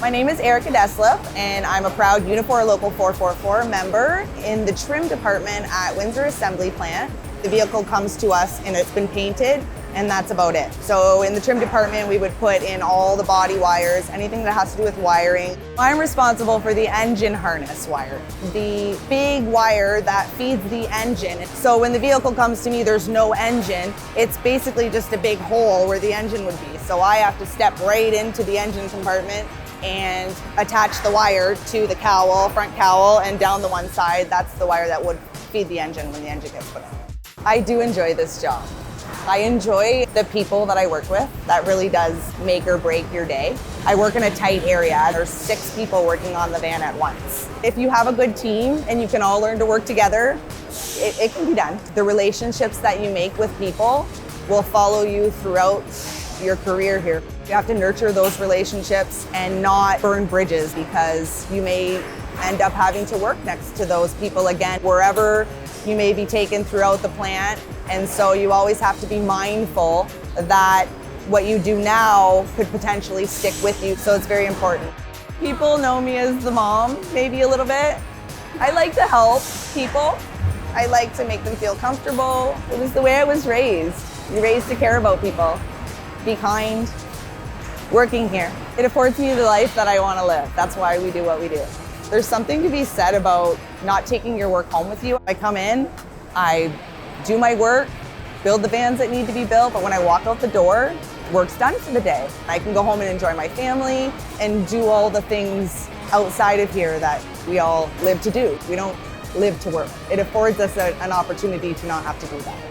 My name is Ericka Deslippe, and I'm a proud Unifor Local 444 member in the trim department at Windsor Assembly Plant. The vehicle comes to us and it's been painted, and that's about it. So in the trim department, we would put in all the body wires, anything that has to do with wiring. I'm responsible for the engine harness wire, the big wire that feeds the engine. So when the vehicle comes to me, there's no engine. It's basically just a big hole where the engine would be. So I have to step right into the engine compartment and attach the wire to the cowl, front cowl, and down the one side. That's the wire that would feed the engine when the engine gets put in. I do enjoy this job. I enjoy the people that I work with. That really does make or break your day. I work in a tight area. There's 6 people working on the van at once. If you have a good team and you can all learn to work together, it can be done. The relationships that you make with people will follow you throughout your career here. You have to nurture those relationships and not burn bridges, because you may end up having to work next to those people again, wherever you may be taken throughout the plant. And so you always have to be mindful that what you do now could potentially stick with you. So it's very important. People know me as the mom, maybe a little bit. I like to help people. I like to make them feel comfortable. It was the way I was raised. You're raised to care about people. Be kind. Working here, it affords me the life that I want to live. That's why we do what we do. There's something to be said about not taking your work home with you. I come in, I do my work, build the vans that need to be built, but when I walk out the door, work's done for the day. I can go home and enjoy my family and do all the things outside of here that we all live to do. We don't live to work. It affords us an opportunity to not have to do that.